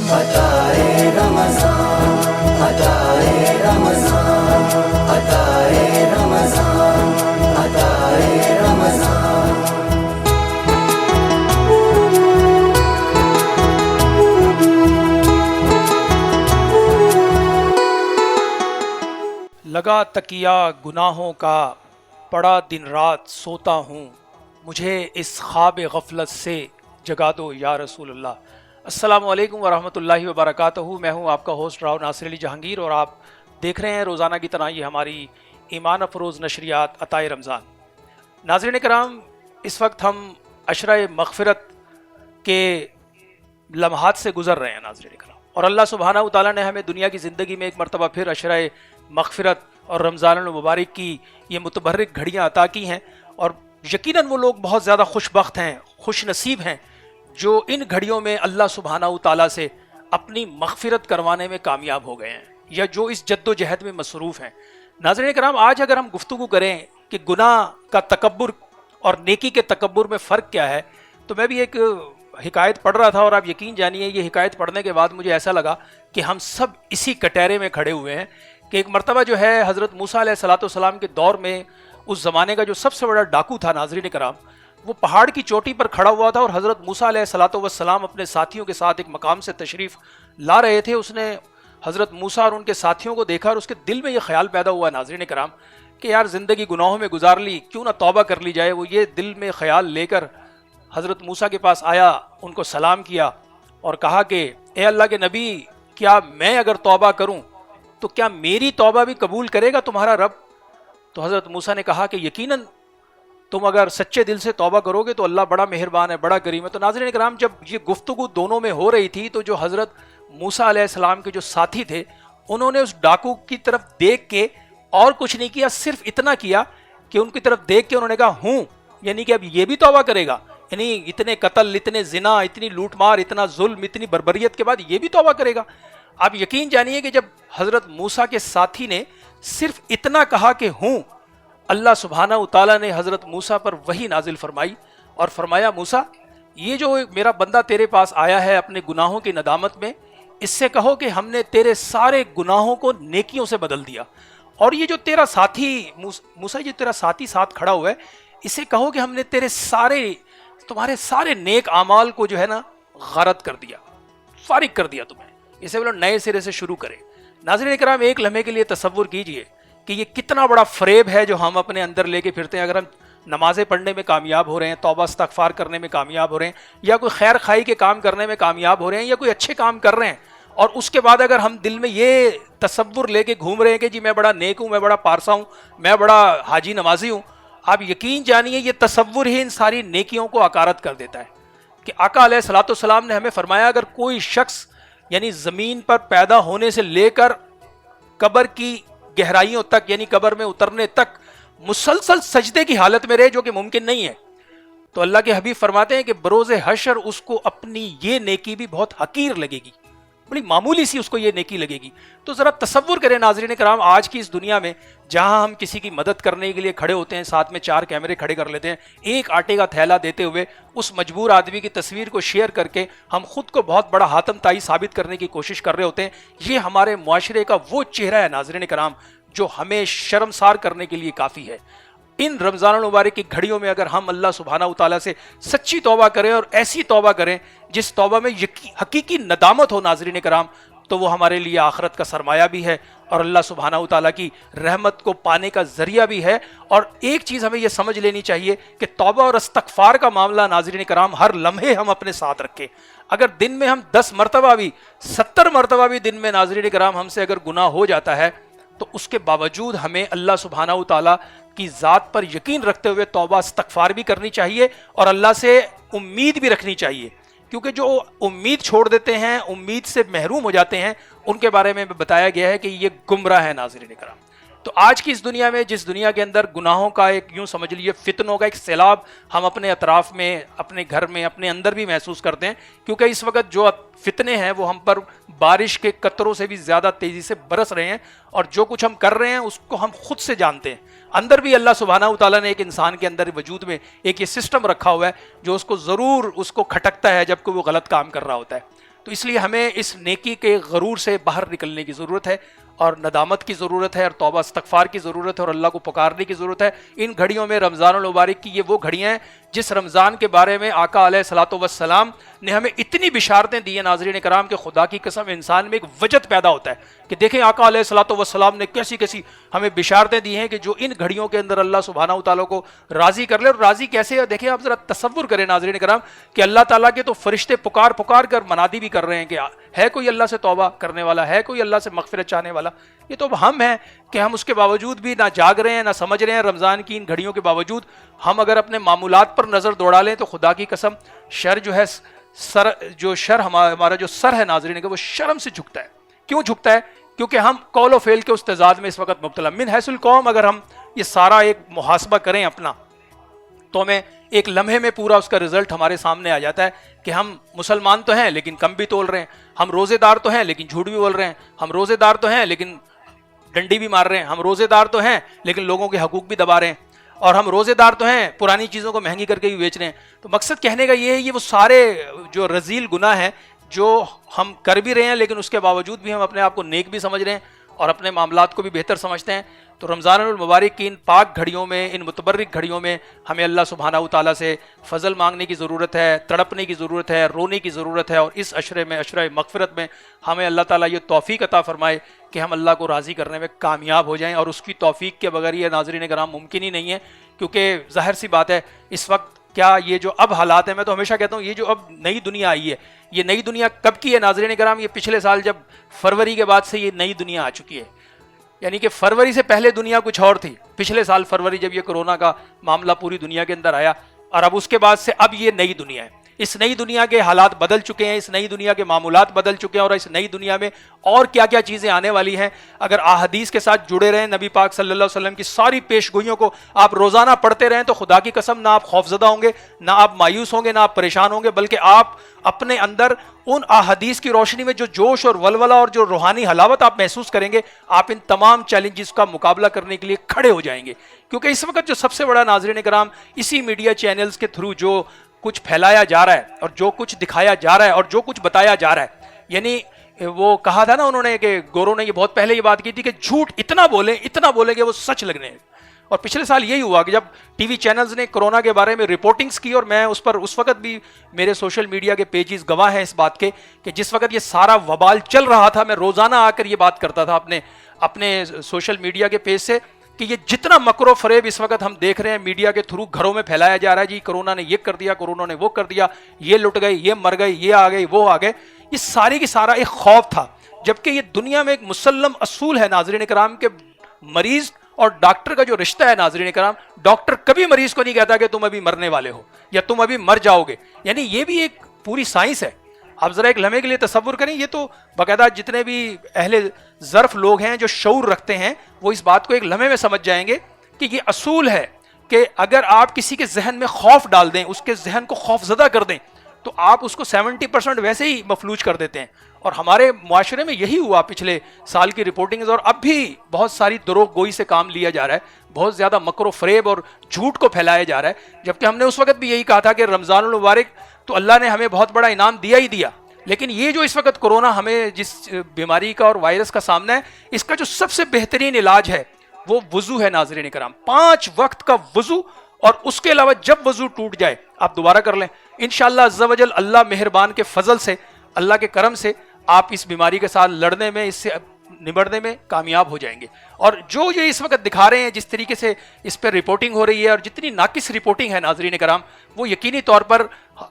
عطائے رمضان، عطائے رمضان، عطائے رمضان، عطائے رمضان۔ لگا تکیہ گناہوں کا، پڑا دن رات سوتا ہوں، مجھے اس خواب غفلت سے جگا دو یا رسول اللہ۔ السلام علیکم ورحمۃ اللہ وبرکاتہ۔ میں ہوں آپ کا ہوسٹ راؤ ناصر علی جہانگیر، اور آپ دیکھ رہے ہیں روزانہ کی طرح یہ ہماری ایمان افروز نشریات عطائے رمضان۔ ناظرین کرام، اس وقت ہم عشرہ مغفرت کے لمحات سے گزر رہے ہیں ناظرین کرام، اور اللہ سبحانہ و تعالیٰ نے ہمیں دنیا کی زندگی میں ایک مرتبہ پھر عشرہ مغفرت اور رمضان المبارک کی یہ متبرک گھڑیاں عطا کی ہیں، اور یقیناً وہ لوگ بہت زیادہ خوش بخت ہیں، خوش نصیب ہیں جو ان گھڑیوں میں اللہ سبحانہ و تعالیٰ سے اپنی مغفرت کروانے میں کامیاب ہو گئے ہیں، یا جو اس جد و جہد میں مصروف ہیں۔ ناظرین کرام، آج اگر ہم گفتگو کریں کہ گناہ کا تکبر اور نیکی کے تکبر میں فرق کیا ہے، تو میں بھی ایک حکایت پڑھ رہا تھا، اور آپ یقین جانیے یہ حکایت پڑھنے کے بعد مجھے ایسا لگا کہ ہم سب اسی کٹہرے میں کھڑے ہوئے ہیں کہ ایک مرتبہ جو ہے حضرت موسیٰ علیہ السلام کے دور میں اس زمانے کا جو سب سے بڑا ڈاکو تھا ناظرین کرام، وہ پہاڑ کی چوٹی پر کھڑا ہوا تھا، اور حضرت موسیٰ علیہ السلام اپنے ساتھیوں کے ساتھ ایک مقام سے تشریف لا رہے تھے۔ اس نے حضرت موسیٰ اور ان کے ساتھیوں کو دیکھا، اور اس کے دل میں یہ خیال پیدا ہوا ناظرین کرام کہ یار زندگی گناہوں میں گزار لی، کیوں نہ توبہ کر لی جائے۔ وہ یہ دل میں خیال لے کر حضرت موسیٰ کے پاس آیا، ان کو سلام کیا اور کہا کہ اے اللہ کے نبی، کیا میں اگر توبہ کروں تو کیا میری توبہ بھی قبول کرے گا تمہارا رب؟ تو حضرت موسیٰ نے کہا کہ یقیناً تم اگر سچے دل سے توبہ کرو گے تو اللہ بڑا مہربان ہے، بڑا کریم ہے۔ تو ناظرین کرام، جب یہ گفتگو دونوں میں ہو رہی تھی تو جو حضرت موسیٰ علیہ السلام کے جو ساتھی تھے، انہوں نے اس ڈاکو کی طرف دیکھ کے اور کچھ نہیں کیا، صرف اتنا کیا کہ ان کی طرف دیکھ کے انہوں نے کہا ہوں، یعنی کہ اب یہ بھی توبہ کرے گا، یعنی اتنے قتل، اتنے زنا، اتنی لوٹ مار، اتنا ظلم، اتنی بربریت کے بعد یہ بھی توبہ کرے گا۔ آپ یقین جانیے کہ جب حضرت موسیٰ کے ساتھی نے صرف اتنا کہا کہ ہوں، اللہ سبحانہ و تعالیٰ نے حضرت موسیٰ پر وحی نازل فرمائی اور فرمایا موسیٰ، یہ جو میرا بندہ تیرے پاس آیا ہے اپنے گناہوں کی ندامت میں، اس سے کہو کہ ہم نے تیرے سارے گناہوں کو نیکیوں سے بدل دیا، اور یہ جو تیرا ساتھی موسیٰ، جو تیرا ساتھی ساتھ کھڑا ہوا ہے، اسے کہو کہ ہم نے تمہارے سارے نیک اعمال کو جو ہے نا غارت کر دیا، فارغ کر دیا تمہیں، اسے بولو نئے سرے سے شروع کرے۔ ناظرین کرام، ایک لمحے کے لیے تصور کیجئے کہ یہ کتنا بڑا فریب ہے جو ہم اپنے اندر لے کے پھرتے ہیں۔ اگر ہم نمازیں پڑھنے میں کامیاب ہو رہے ہیں، توبہ استغفار کرنے میں کامیاب ہو رہے ہیں، یا کوئی خیر خائی کے کام کرنے میں کامیاب ہو رہے ہیں، یا کوئی اچھے کام کر رہے ہیں، اور اس کے بعد اگر ہم دل میں یہ تصور لے کے گھوم رہے ہیں کہ جی میں بڑا نیک ہوں، میں بڑا پارسا ہوں، میں بڑا حاجی نمازی ہوں، آپ یقین جانیے یہ تصور ہی ان ساری نیکیوں کو عکارت کر دیتا ہے۔ کہ آقا علیہ الصلوۃ والسلام نے ہمیں فرمایا، اگر کوئی شخص یعنی زمین پر پیدا ہونے سے لے کر قبر کی گہرائیوں تک، یعنی قبر میں اترنے تک مسلسل سجدے کی حالت میں رہے، جو کہ ممکن نہیں ہے، تو اللہ کے حبیب فرماتے ہیں کہ بروز حشر اس کو اپنی یہ نیکی بھی بہت حقیر لگے گی، بڑی معمولی سی اس کو یہ نیکی لگے گی۔ تو ذرا تصور کریں ناظرین کرام، آج کی اس دنیا میں جہاں ہم کسی کی مدد کرنے کے لیے کھڑے ہوتے ہیں، ساتھ میں 4 کیمرے کھڑے کر لیتے ہیں، ایک آٹے کا تھیلا دیتے ہوئے اس مجبور آدمی کی تصویر کو شیئر کر کے ہم خود کو بہت بڑا حاتم طائی ثابت کرنے کی کوشش کر رہے ہوتے ہیں۔ یہ ہمارے معاشرے کا وہ چہرہ ہے ناظرین کرام جو ہمیں شرمسار کرنے کے لیے کافی ہے۔ ان رمضان المبارک کی گھڑیوں میں اگر ہم اللہ سبحانہ و تعالیٰ سے سچی توبہ کریں، اور ایسی توبہ کریں جس توبہ میں حقیقی ندامت ہو ناظرین کرام، تو وہ ہمارے لیے آخرت کا سرمایہ بھی ہے، اور اللہ سبحانہ و تعالیٰ کی رحمت کو پانے کا ذریعہ بھی ہے۔ اور ایک چیز ہمیں یہ سمجھ لینی چاہیے کہ توبہ اور استغفار کا معاملہ ناظرین کرام ہر لمحے ہم اپنے ساتھ رکھیں۔ اگر دن میں ہم 10 مرتبہ بھی، 70 مرتبہ بھی دن میں ناظرین کرام ہم سے اگر گناہ ہو جاتا ہے، تو اس کے باوجود ہمیں اللہ سبحانہ و تعالیٰ کی ذات پر یقین رکھتے ہوئے توبہ استغفار بھی کرنی چاہیے، اور اللہ سے امید بھی رکھنی چاہیے، کیونکہ جو امید چھوڑ دیتے ہیں، امید سے محروم ہو جاتے ہیں، ان کے بارے میں بتایا گیا ہے کہ یہ گمراہ ہے ناظرین کرام۔ تو آج کی اس دنیا میں، جس دنیا کے اندر گناہوں کا ایک یوں سمجھ لیجیے فتنوں کا ایک سیلاب ہم اپنے اطراف میں، اپنے گھر میں، اپنے اندر بھی محسوس کرتے ہیں، کیونکہ اس وقت جو فتنے ہیں وہ ہم پر بارش کے قطروں سے بھی زیادہ تیزی سے برس رہے ہیں، اور جو کچھ ہم کر رہے ہیں اس کو ہم خود سے جانتے ہیں۔ اندر بھی اللہ سبحانہ و تعالیٰ نے ایک انسان کے اندر وجود میں ایک یہ سسٹم رکھا ہوا ہے جو اس کو ضرور اس کو کھٹکتا ہے جب کہ وہ غلط کام کر رہا ہوتا ہے۔ تو اس لیے ہمیں اس نیکی کے غرور سے باہر نکلنے کی ضرورت ہے، اور ندامت کی ضرورت ہے، اور توبہ استغفار کی ضرورت ہے، اور اللہ کو پکارنے کی ضرورت ہے۔ ان گھڑیوں میں رمضان المبارک کی یہ وہ گھڑیاں ہیں جس رمضان کے بارے میں آقا علیہ الصلوۃ والسلام نے ہمیں اتنی بشارتیں دی ہیں ناظرین کرام کہ خدا کی قسم انسان میں ایک وجد پیدا ہوتا ہے کہ دیکھیں آقا علیہ الصلوۃ والسلام نے کیسی کیسی ہمیں بشارتیں دی ہیں کہ جو ان گھڑیوں کے اندر اللہ سبحانہ و تعالیٰ کو راضی کر لے۔ اور راضی کیسے ہے دیکھیں آپ ذرا تصور کریں ناظرین کرام کہ اللہ تعالیٰ کے تو فرشتے پکار پکار کر منادی بھی کر رہے ہیں کہ ہے کوئی اللہ سے توبہ کرنے والا، ہے کوئی اللہ سے مغفرت چاہنے والا۔ یہ تو اب ہم ہیں کہ ہم اس کے باوجود بھی نہ جاگ رہے ہیں نہ سمجھ رہے ہیں۔ رمضان کی ان گھڑیوں کے باوجود ہم اگر اپنے معمولات پر نظر دوڑا لیں تو خدا کی قسم شر جو ہے ہمارا جو سر ہے ناظرین کہ وہ شرم سے جھکتا ہے۔ کیوں جھکتا ہے؟ کیونکہ ہم قول و فعل کے اس تضاد میں اس وقت مبتلا۔ من حیث القوم اگر ہم یہ سارا ایک محاسبہ کریں اپنا تو ہمیں ایک لمحے میں پورا اس کا رزلٹ ہمارے سامنے آ جاتا ہے کہ ہم مسلمان تو ہیں لیکن کم بھی تول رہے ہیں، ہم روزے دار تو ہیں لیکن جھوٹ بھی بول رہے ہیں، ہم روزے دار تو ہیں لیکن ڈنڈی بھی مار رہے ہیں، ہم روزے دار تو ہیں لیکن لوگوں کے حقوق بھی دبا رہے ہیں، اور ہم روزے دار تو ہیں پرانی چیزوں کو مہنگی کر کے بھی بیچ رہے ہیں۔ تو مقصد کہنے کا یہ ہے، یہ وہ سارے جو رذیل گناہ ہیں جو ہم کر بھی رہے ہیں لیکن اس کے باوجود بھی ہم اپنے آپ کو نیک بھی سمجھ رہے ہیں اور اپنے معاملات کو بھی بہتر سمجھتے ہیں۔ تو رمضان المبارک کی ان پاک گھڑیوں میں، ان متبرک گھڑیوں میں ہمیں اللہ سبحانہ و تعالیٰ سے فضل مانگنے کی ضرورت ہے، تڑپنے کی ضرورت ہے، رونے کی ضرورت ہے، اور اس عشرے میں، عشرہ مغفرت میں ہمیں اللہ تعالیٰ یہ توفیق عطا فرمائے کہ ہم اللہ کو راضی کرنے میں کامیاب ہو جائیں، اور اس کی توفیق کے بغیر یہ ناظرین کرام ممکن ہی نہیں ہے، کیونکہ ظاہر سی بات ہے اس وقت کیا یہ جو اب حالات ہیں، میں تو ہمیشہ کہتا ہوں یہ جو اب نئی دنیا آئی ہے، یہ نئی دنیا کب کی ہے ناظرین کرام؟ یہ پچھلے سال جب فروری کے بعد سے یہ نئی دنیا آ چکی ہے، یعنی کہ فروری سے پہلے دنیا کچھ اور تھی۔ پچھلے سال فروری جب یہ کرونا کا معاملہ پوری دنیا کے اندر آیا، اور اب اس کے بعد سے اب یہ نئی دنیا ہے۔ اس نئی دنیا کے حالات بدل چکے ہیں، اس نئی دنیا کے معمولات بدل چکے ہیں، اور اس نئی دنیا میں اور کیا کیا چیزیں آنے والی ہیں۔ اگر احادیث کے ساتھ جڑے رہیں، نبی پاک صلی اللہ علیہ وسلم کی ساری پیش گوئیوں کو آپ روزانہ پڑھتے رہیں، تو خدا کی قسم نہ آپ خوفزدہ ہوں گے، نہ آپ مایوس ہوں گے، نہ آپ پریشان ہوں گے، بلکہ آپ اپنے اندر ان احادیث کی روشنی میں جو جوش اور ولولہ اور جو روحانی حلاوت آپ محسوس کریں گے، آپ ان تمام چیلنجز کا مقابلہ کرنے کے لیے کھڑے ہو جائیں گے۔ کیونکہ اس وقت جو سب سے بڑا ناظرین کرام اسی میڈیا چینلز کے تھرو جو کچھ پھیلایا جا رہا ہے اور جو کچھ دکھایا جا رہا ہے اور جو کچھ بتایا جا رہا ہے، یعنی وہ کہا تھا نا انہوں نے کہ گوروں نے یہ بہت پہلے یہ بات کی تھی کہ جھوٹ اتنا بولیں کہ وہ سچ لگنے ہیں۔ اور پچھلے سال یہی ہوا کہ جب ٹی وی چینلز نے کرونا کے بارے میں رپورٹنگز کی، اور میں اس پر اس وقت بھی میرے سوشل میڈیا کے پیجز گواہ ہیں اس بات کے کہ جس وقت یہ سارا وبال چل رہا تھا، میں روزانہ آ کر یہ بات کرتا تھا اپنے سوشل میڈیا کے پیج سے کہ یہ جتنا مکر و فریب اس وقت ہم دیکھ رہے ہیں میڈیا کے تھرو گھروں میں پھیلایا جا رہا ہے، جی کرونا نے یہ کر دیا، کرونا نے وہ کر دیا، یہ لٹ گئے، یہ مر گئے، یہ آ گئے، وہ آ گئے، یہ ساری کی سارا ایک خوف تھا، جبکہ یہ دنیا میں ایک مسلم اصول ہے ناظرین کرام کہ مریض اور ڈاکٹر کا جو رشتہ ہے ناظرین کرام، ڈاکٹر کبھی مریض کو نہیں کہتا کہ تم ابھی مرنے والے ہو یا تم ابھی مر جاؤ گے، یعنی یہ بھی ایک پوری سائنس ہے۔ آپ ذرا ایک لمحے کے لیے تصور کریں، یہ تو باقاعدہ جتنے بھی اہل ظرف لوگ ہیں جو شعور رکھتے ہیں وہ اس بات کو ایک لمحے میں سمجھ جائیں گے کہ یہ اصول ہے کہ اگر آپ کسی کے ذہن میں خوف ڈال دیں، اس کے ذہن کو خوف زدہ کر دیں، تو آپ اس کو 70% ویسے ہی مفلوج کر دیتے ہیں۔ اور ہمارے معاشرے میں یہی ہوا پچھلے سال کی رپورٹنگز، اور اب بھی بہت ساری دروغ گوئی سے کام لیا جا رہا ہے، بہت زیادہ مکر و فریب اور جھوٹ کو پھیلایا جا رہا ہے، جبکہ ہم نے اس وقت بھی یہی کہا تھا کہ رمضان المبارک تو اللہ نے ہمیں بہت بڑا انعام دیا ہی دیا، لیکن یہ جو اس وقت کرونا ہمیں جس بیماری کا اور وائرس کا سامنا ہے، اس کا جو سب سے بہترین علاج ہے وہ وضو ہے ناظرین کرام۔ 5 وقت کا وضو، اور اس کے علاوہ جب وضو ٹوٹ جائے آپ دوبارہ کر لیں، انشاءاللہ عز و جل اللہ مہربان کے فضل سے، اللہ کے کرم سے آپ اس بیماری کے ساتھ لڑنے میں، اس سے نبڑنے میں کامیاب ہو جائیں گے۔ اور جو یہ اس وقت دکھا رہے ہیں، جس طریقے سے اس پہ رپورٹنگ ہو رہی ہے اور جتنی ناقص رپورٹنگ ہے ناظرین کرام، وہ یقینی طور پر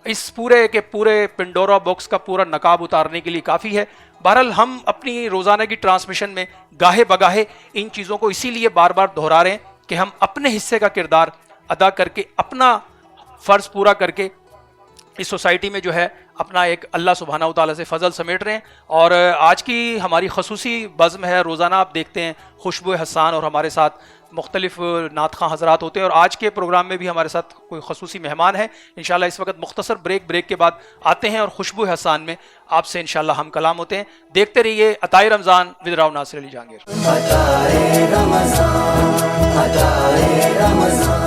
اس پورے کے پورے پنڈورا باکس کا پورا نقاب اتارنے کے لیے کافی ہے۔ بہرحال ہم اپنی روزانہ کی ٹرانسمیشن میں گاہے بگاہے ان چیزوں کو اسی لیے بار بار دہرا رہے ہیں کہ ہم اپنے حصے کا کردار ادا کر کے، اپنا فرض پورا کر کے اس سوسائٹی میں جو ہے اپنا ایک اللہ سبحانہ و تعالیٰ سے فضل سمیٹ رہے ہیں۔ اور آج کی ہماری خصوصی بزم ہے، روزانہ آپ دیکھتے ہیں خوشبو حسان اور ہمارے ساتھ مختلف نعت خواں حضرات ہوتے ہیں، اور آج کے پروگرام میں بھی ہمارے ساتھ کوئی خصوصی مہمان ہے۔ انشاءاللہ اس وقت مختصر بریک کے بعد آتے ہیں اور خوشبو حسان میں آپ سے انشاءاللہ ہم کلام ہوتے ہیں۔ دیکھتے رہیے عطائے رمضان ود راؤ ناصر علی جہانگیر۔ عطائے رمضان، عطائے رمضان۔